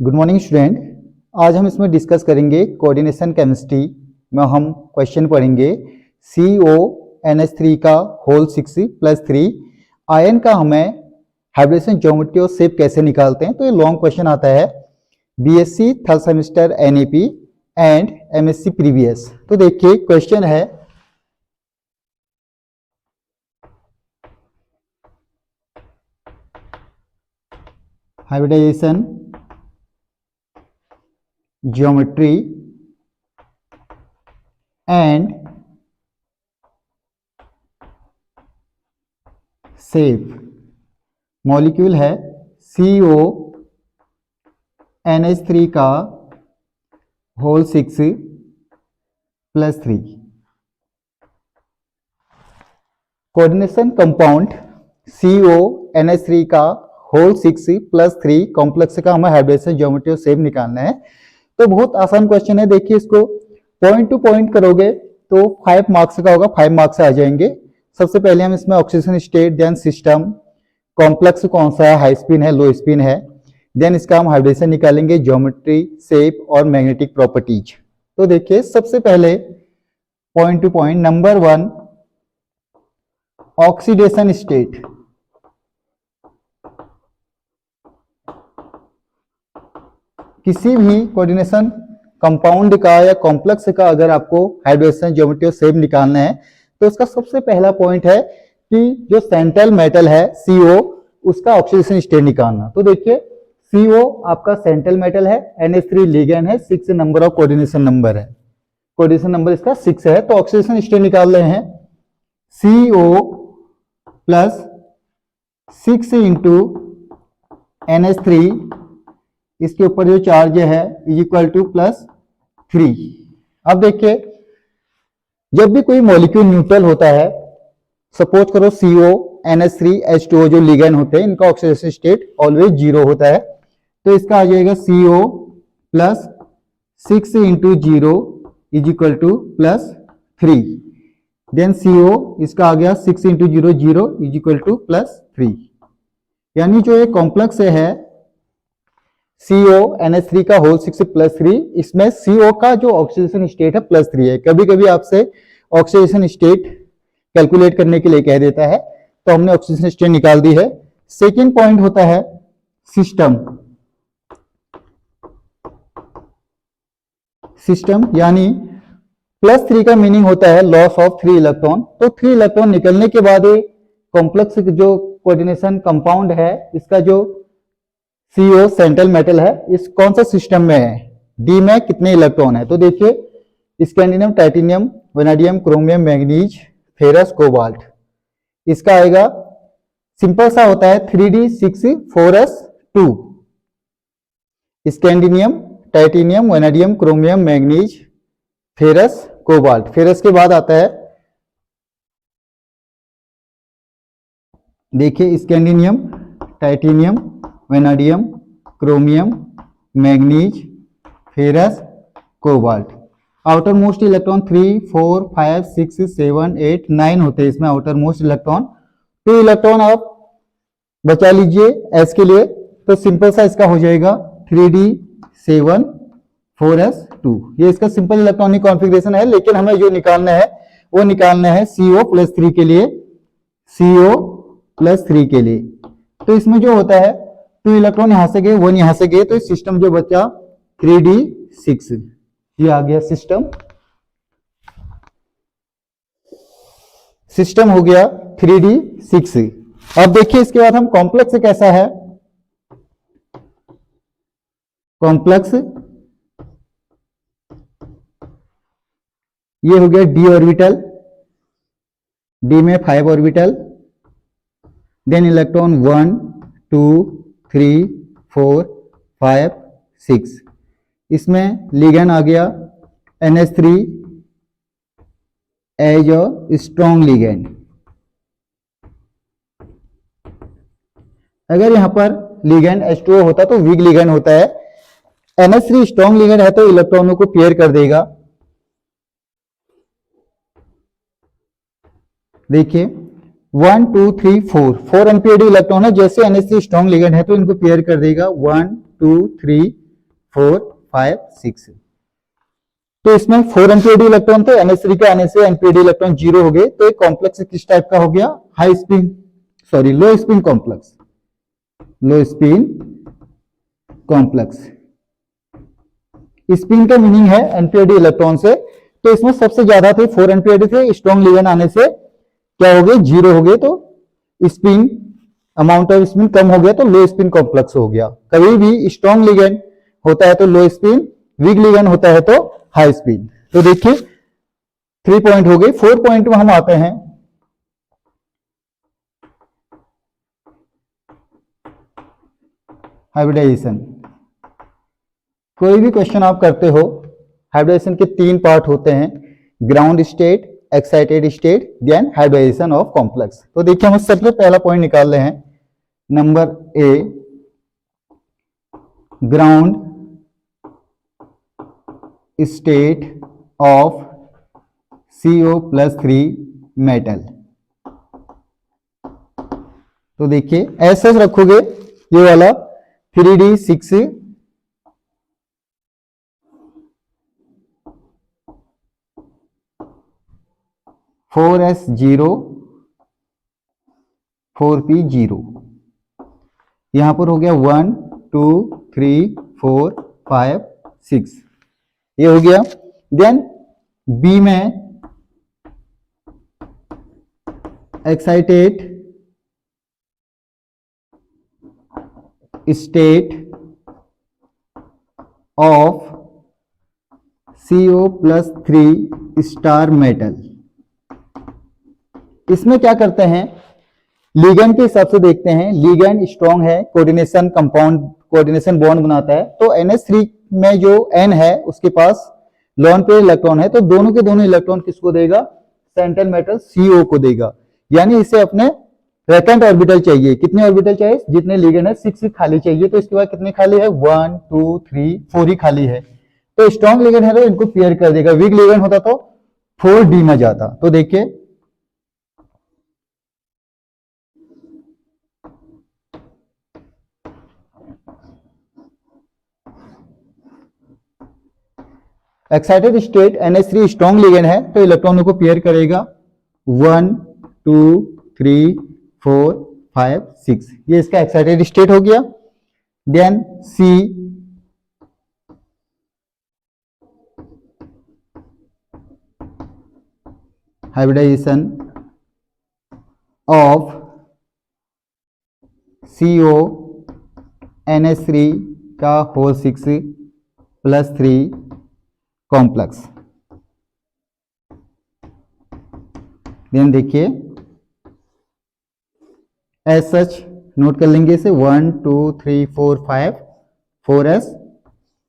Good morning student. आज हम इसमें डिस्कस करेंगे कोऑर्डिनेशन केमिस्ट्री में हम क्वेश्चन पढ़ेंगे CONH3 का होल 6+3 आयन का हमें हाइब्रिडेशन ज्योमेट्री और शेप कैसे निकालते हैं। तो ये लॉन्ग क्वेश्चन आता है BSc third semester NAP and MSc previous. तो देखिए क्वेश्चन है hybridisation geometry and shape. Molecule है CONH3 का होल 6+3। कोऑर्डिनेशन कंपाउंड CONH3 का होल 6+3 कॉम्प्लेक्स का हमें हाइब्रिडेशन ज्योमेट्री और शेप निकालना है। तो बहुत आसान क्वेश्चन है। देखिए इसको पॉइंट टू पॉइंट करोगे तो 5 मार्क्स का होगा, 5 मार्क्स आ जाएंगे। सबसे पहले हम इसमें oxygen state, then system, complex कौन सा है, हाई स्पिन है, लो स्पिन है, देन इसका हम हाइब्रिडेशन निकालेंगे, ज्योमेट्री, शेप और मैग्नेटिक प्रॉपर्टीज। तो देखिए सबसे पहले point two point number 1 oxidation state. किसी भी कोऑर्डिनेशन कंपाउंड का या कॉम्प्लेक्स का अगर आपको हाइब्रिडेशन ज्योमेट्री और शेप निकालना है तो उसका सबसे पहला पॉइंट है कि जो सेंट्रल मेटल है CO उसका ऑक्सीडेशन स्टेट निकालना। तो देखिए CO आपका सेंट्रल मेटल है, NH3 लिगैंड है, 6 नंबर ऑफ कोऑर्डिनेशन नंबर है, कोऑर्डिनेशन नंबर इसका 6 है। तो ऑक्सीडेशन स्टेट निकाल रहे हैं CO प्लस 6 इंटू NH3, इसके ऊपर जो चार्ज है इक्वल टू +3। अब देखिए जब भी कोई मॉलिक्यूल न्यूट्रल होता है, सपोज करो CONH3H2O जो लिगैंड होते हैं, इनका ऑक्सीडेशन स्टेट ऑलवेज 0 होता है। तो इसका आ जाएगा CO plus 6 into 0 equal to +3। Then CO इसका आ गया 6 इंटू 0 0 इक्वल टू +3। यानी जो ये कॉम्प्लेक्स है CONH3 का होल 6+3, इसमें CO का जो ऑक्सीडेशन स्टेट है +3 है। कभी कभी आपसे ऑक्सीडेशन स्टेट कैलकुलेट करने के लिए कह देता है, तो हमने ऑक्सीडेशन स्टेट निकाल दी है। सेकेंड पॉइंट होता है सिस्टम। सिस्टम यानी +3 का मीनिंग होता है लॉस ऑफ 3 इलेक्ट्रॉन। तो 3 इलेक्ट्रॉन निकलने के बाद कॉम्प्लेक्स जो कोऑर्डिनेशन कंपाउंड है, इसका जो CO सेंट्रल मेटल है, इस कौन सा सिस्टम में है, D में कितने इलेक्ट्रॉन है। तो देखिए scandium, titanium, vanadium, chromium, manganese, ferrous, cobalt. इसका आएगा सिंपल सा होता है 3D6 4S2। Scandium, titanium, vanadium, chromium, manganese, ferrous, cobalt. Ferrous के बाद आता है देखिए scandium, titanium, vanadium, chromium, manganese, ferrous, cobalt. Outer most electron 3 4 5 6 7 8 9 होते हैं इसमें आउटर मोस्ट इलेक्ट्रॉन। 2 इलेक्ट्रॉन आप बचा लीजिए S के लिए, तो सिंपल सा इसका हो जाएगा 3D7 4S2। ये इसका सिंपल इलेक्ट्रॉनिक कॉन्फ़िगरेशन है, लेकिन हमें जो निकालना है वो निकालना है CO+3 के लिए, CO+3 के लिए। तो इसमें जो होता है 2 इलेक्ट्रॉन यहां से गए, 1 यहां से गए, तो सिस्टम जो बचा 3D6, ये आ गया सिस्टम। सिस्टम हो गया 3D6। अब देखिए इसके बाद हम कॉम्प्लेक्स कैसा है। कॉम्प्लेक्स ये हो गया D ऑर्बिटल, D में 5 ऑर्बिटल, देन इलेक्ट्रॉन 1 2 3 4 5 6। इसमें लिगैंड आ गया NH3 as a strong ligand. अगर यहां पर लिगैंड H2O होता तो वीक लिगैंड होता है। NH3 स्ट्रॉन्ग लिगैंड है तो इलेक्ट्रॉनों को पेयर कर देगा। देखिए 1 2 3 4 एनपीएडी इलेक्ट्रॉन है। जैसे NH3 स्ट्रॉन्ग लिगेंड है तो इनको पेयर कर देगा 1 2 3 4 5 6। तो इसमें 4 एनपीआईडी इलेक्ट्रॉन थे, NH3 के आने से एनपीआईडी इलेक्ट्रॉन 0 हो गए। तो एक कॉम्प्लेक्स किस टाइप का हो गया? हाई स्पिन, सॉरी लो स्पिन कॉम्प्लेक्स, लो स्पिन कॉम्प्लेक्स। स्पिन का मीनिंग है एनपीआईडी इलेक्ट्रॉन से। तो इसमें सबसे ज्यादा थे 4 एनपीआईडी थे, स्ट्रॉन्ग लिगेंड आने से क्या हो गए? 0 हो गए। तो स्पिन अमाउंट ऑफ स्पिन कम हो गया तो लो स्पिन कॉम्प्लेक्स हो गया। कभी भी स्ट्रॉन्ग लिगेंड होता है तो लो स्पिन, वीक लिगेंड होता है तो हाई स्पिन। तो देखिए 3 पॉइंट हो गए। 4 पॉइंट में हम आते हैं। हाइब्रिडाइजेशन। कोई भी क्वेश्चन आप करते हो, हाइब्रिडाइजेशन के 3 पार्ट होते हैं, ground state, excited state, then hybridisation of complex. तो देखिए हम सबसे पहला पॉइंट निकाल रहे हैं, number A, ground state of CO+3 metal. तो देखिए ऐसा रखोगे, ये वाला 3D6 4S0 4P0, यहां पर हो गया 1 2 3 4 5 6, ये हो गया। देन बी में excited state of CO+3 star metal. इसमें क्या करते हैं, लिगेंड के हिसाब से देखते हैं। लिगेंड स्ट्रॉन्ग है, कोऑर्डिनेशन कंपाउंड, कोऑर्डिनेशन बॉन्ड बनाता है। तो NH3 में जो N है उसके पास लोन पेयर इलेक्ट्रॉन है, तो दोनों के दोनों इलेक्ट्रॉन किसको देगा? सेंट्रल मेटल CO को देगा। यानी इसे अपने वैकेंट ऑर्बिटल चाहिए। कितने ऑर्बिटल चाहिए? जितने लिगेंड है 6 खाली चाहिए। तो इसके बाद कितने खाली है? 1 2 3 4 ही खाली है। तो स्ट्रॉन्ग लिगेंड है तो इनको पेयर कर देगा। वीक लिगेंड होता तो 4D में जाता। तो देखिए excited state NH3 strong ligand है तो इलेक्ट्रॉनों को पेयर करेगा 1 2 3 4 5 6, ये इसका एक्साइटेड स्टेट हो गया। Then C, hybridisation of CO NH3 का होल 6+3 कॉम्प्लेक्स। देन देखिए एज सच नोट कर लेंगे इसे 1 2 3 4 5 4S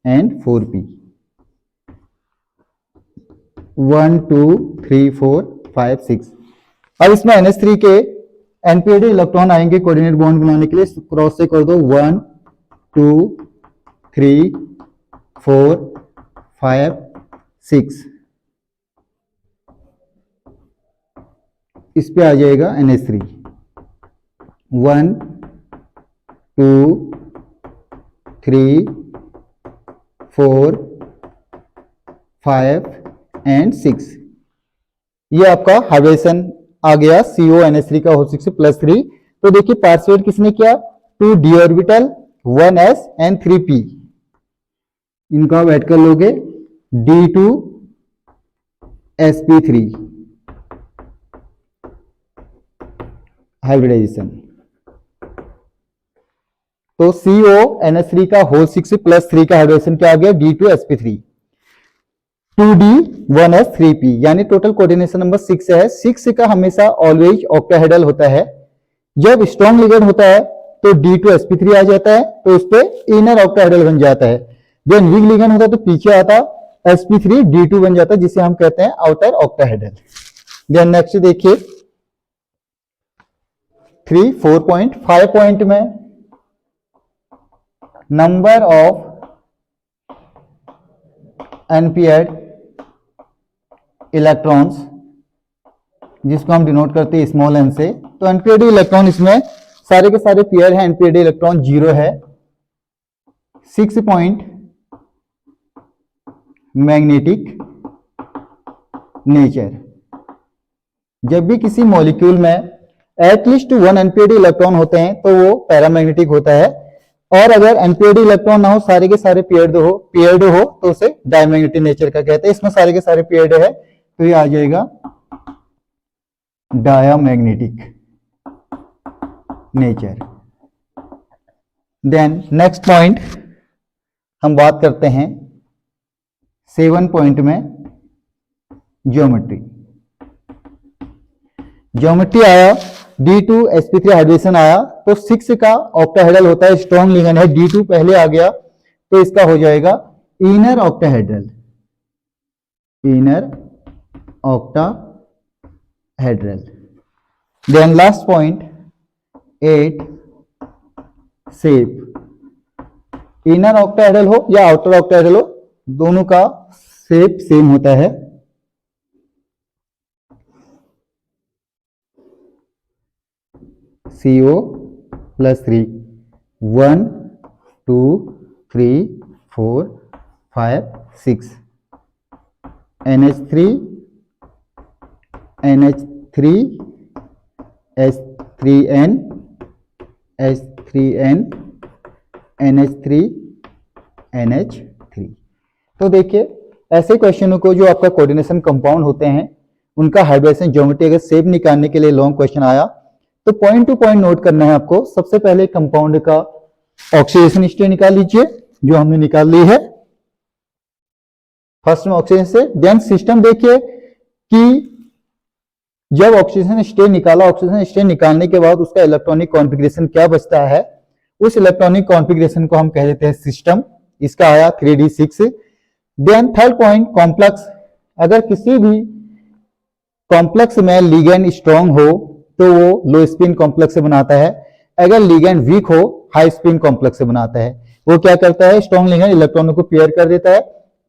एंड 4P, 1 2 3 4 5 6। अब इसमें NH3 के एनपीआईडी इलेक्ट्रॉन आएंगे कोऑर्डिनेट बॉन्ड बनाने के लिए। क्रॉस से कर दो 1 2 3 4 5 6, इस पे आ जाएगा NH3 1 2 3 4 5 एंड 6। ये आपका हाइब्रिडेशन आ गया CO NH3 का होल 6+3। तो देखिए पार्टिसिपेट किसने किया? 2D orbital, 1S and 3P। इनका ऐड कर लोगे D2 sp3 हाइब्रिडाइजेशन। तो CO NH3 का होल 6+3 का हाइब्रिडेशन क्या आ गया? D2 sp3, 2D 1S 3P, यानी टोटल कोऑर्डिनेशन नंबर 6 है। 6 का हमेशा ऑलवेज ऑक्टाहेड्रल होता है। जब स्ट्रॉन्ग लिगेंड होता है तो D2 sp3 आ जाता है, तो उस पर इनर ऑक्टाहेड्रल बन जाता है। जब वीक लिगेंड होता है तो पीछे आता sp3 D2 बन जाता है, जिसे हम कहते हैं आउटर ऑक्टाहेड्रल। देन नेक्स्ट देखिए 3 4 पॉइंट 5 पॉइंट में नंबर ऑफ अनपेयर्ड इलेक्ट्रॉन्स, जिसको हम डिनोट करते हैं स्मॉल n से। तो अनपेयर्ड इलेक्ट्रॉन इसमें सारे के सारे पेयर हैं। अनपेयर्ड इलेक्ट्रॉन 0 है। 6 पॉइंट मैग्नेटिक नेचर। जब भी किसी मॉलिक्यूल में एटलीस्ट 1 एनपीएडी इलेक्ट्रॉन होते हैं तो वो पैरामैग्नेटिक होता है, और अगर एनपीएडी इलेक्ट्रॉन ना हो, सारे के सारे पेयर्ड हो तो उसे डायमैग्नेटिक नेचर का कहते हैं। इसमें सारे के सारे पेयर्ड है तो ये आ जाएगा diamagnetic nature. Then next point हम बात करते हैं 7 पॉइंट में ज्योमेट्री। ज्योमेट्री आया D2sp3 हाइड्रेशन आया तो 6 का ऑक्टाहेड्रल होता है, स्ट्रॉन्ग लिगेंड है, D2 पहले आ गया तो इसका हो जाएगा inner octahedral, inner octahedral. Then last point 8 shape. Inner octahedral हो या आउटर ऑक्टाहेड्रल हो, दोनों का शेप सेम होता है। CO+3 1 2 3 4 5 6 NH3 NH3 S3N S3N NH3 NH3। तो देखिए ऐसे क्वेश्चनों को जो आपका कोऑर्डिनेशन कंपाउंड होते हैं उनका हाइब्रिडेशन ज्योमेट्री अगर शेप निकालने के लिए लॉन्ग क्वेश्चन आया तो पॉइंट टू पॉइंट नोट करना है आपको। सबसे पहले कंपाउंड का ऑक्सीडेशन स्टेट निकाल लीजिए जो हमने निकाल ली है फर्स्ट में ऑक्सीजन से। देन सिस्टम देखिए कि जब ऑक्सीजन स्टेट निकाला, ऑक्सीजन स्टेट निकालने के बाद उसका इलेक्ट्रॉनिक कॉन्फ़िगरेशन क्या बचता है, उस इलेक्ट्रॉनिक कॉन्फ़िगरेशन को हम कह देते हैं सिस्टम। इसका आया 3d6। Then third point complex. अगर किसी भी कॉम्प्लेक्स में लिगेंड स्ट्रॉन्ग हो तो वो लो स्पिन कॉम्प्लेक्स से बनाता है, अगर लिगेंड वीक हो हाई स्पिन कॉम्प्लेक्स से बनाता है। वो क्या करता है, स्ट्रॉन्ग लिगेंड इलेक्ट्रॉनों को पेयर कर देता है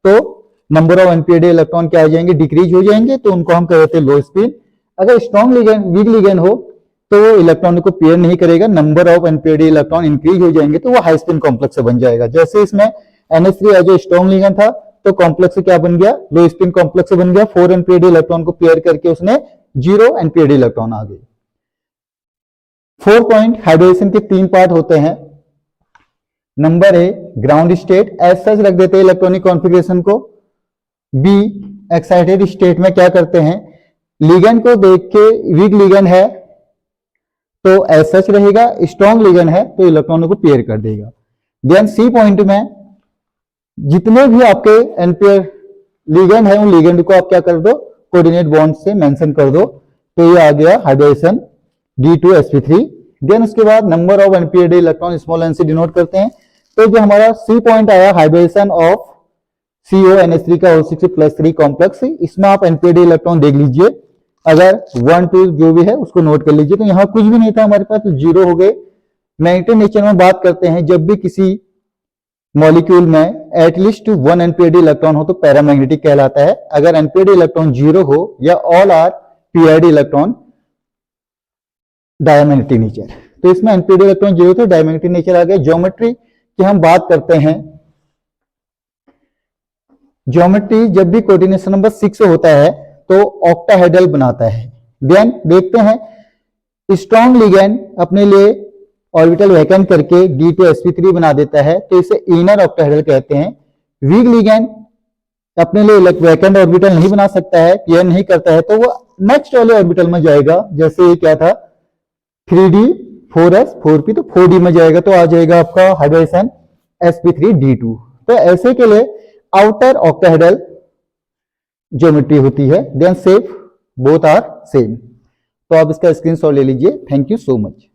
तो नंबर ऑफ एनपीएडी इलेक्ट्रॉन क्या हो जाएंगे, डिक्रीज हो जाएंगे, तो उनको हम कहते हैं लो स्पिन। अगर स्ट्रॉन्ग लिगेंड वीक लिगेंड हो तो वो इलेक्ट्रॉन को पेयर नहीं करेगा, number of unpaired electron increase हो जाएंगे तो वो हाई स्पिन कॉम्प्लेक्स से बन जाएगा। जैसे इसमें NH3 जो स्ट्रॉन्ग लिगेंड था तो कॉम्प्लेक्स से क्या बन गया, लो स्पिन कॉम्प्लेक्स से बन गया। 4 एनपीएडी इलेक्ट्रॉन को पेयर करके उसने 0 एनपीएडी इलेक्ट्रॉन आ गए। 4 पॉइंट हाइब्रिडेशन के 3 पार्ट होते हैं। Number A ground state, as such रख देते हैं इलेक्ट्रॉनिक कॉन्फ़िगरेशन को। बी एक्साइटेड स्टेट में क्या करते हैं, लिगेंड को देख के वीक लिगेंड है तो एज सच रहेगा, स्ट्रॉन्ग लिगेंड है तो इलेक्ट्रॉनों को पेयर कर देगा। देन सी पॉइंट में जितने भी आपके एनपेयर लिगेंड है उन लिगेंड को आप क्या कर दो, कोऑर्डिनेट बॉन्ड से मेंशन कर दो, तो ये आ गया हाइब्रिडेशन D2sp3। देन उसके बाद number of unpaired electron small n से डिनोट करते हैं। तो जो हमारा सी पॉइंट आया हाइब्रिडेशन ऑफ CONH3 का O6+3 कॉम्प्लेक्स, इसमें आप एनपीएडी इलेक्ट्रॉन देख लीजिए, अगर 1 2 जो भी है उसको नोट कर लीजिए। तो यहाँ कुछ भी नहीं था हमारे पास तो 0 हो गए। मैग्नेटिक नेचर में बात करते हैं, जब भी किसी मॉलिक्यूल में एटलीस्ट 1 एनपीएडी इलेक्ट्रॉन हो तो पैरामैग्नेटिक कहलाता है। अगर एनपीएडी इलेक्ट्रॉन 0 हो या all are paired electron diamagnetic nature. तो इसमें एनपीएडी इलेक्ट्रॉन 0 थे, डायमैग्नेटिक नेचर आ गया। ज्योमेट्री की हम बात करते हैं, ज्योमेट्री जब भी कोऑर्डिनेशन नंबर 6 होता है तो ऑक्टाहेड्रल बनाता है। देन देखते हैं स्ट्रॉन्ग लिगेंड अपने लिए ऑर्बिटल वैकेंट करके D2sp3 बना देता है तो इसे इनर ऑक्टाहेड्रल कहते हैं। वीक लिगेंड अपने लिए वैकेंट ऑर्बिटल नहीं बना सकता है, पेयर नहीं करता है, तो वो नेक्स्ट वाले ऑर्बिटल में जाएगा। जैसे ये क्या था 3d 4s 4p, तो 4d में जाएगा तो आ जाएगा आपका हाइब्रिडेशन sp3d2। तो ऐसे के लिए आउटर ऑक्टाहेड्रल ज्योमेट्री होती है। Then shape both are same. तो आप इसका स्क्रीनशॉट ले लीजिए। Thank you so much.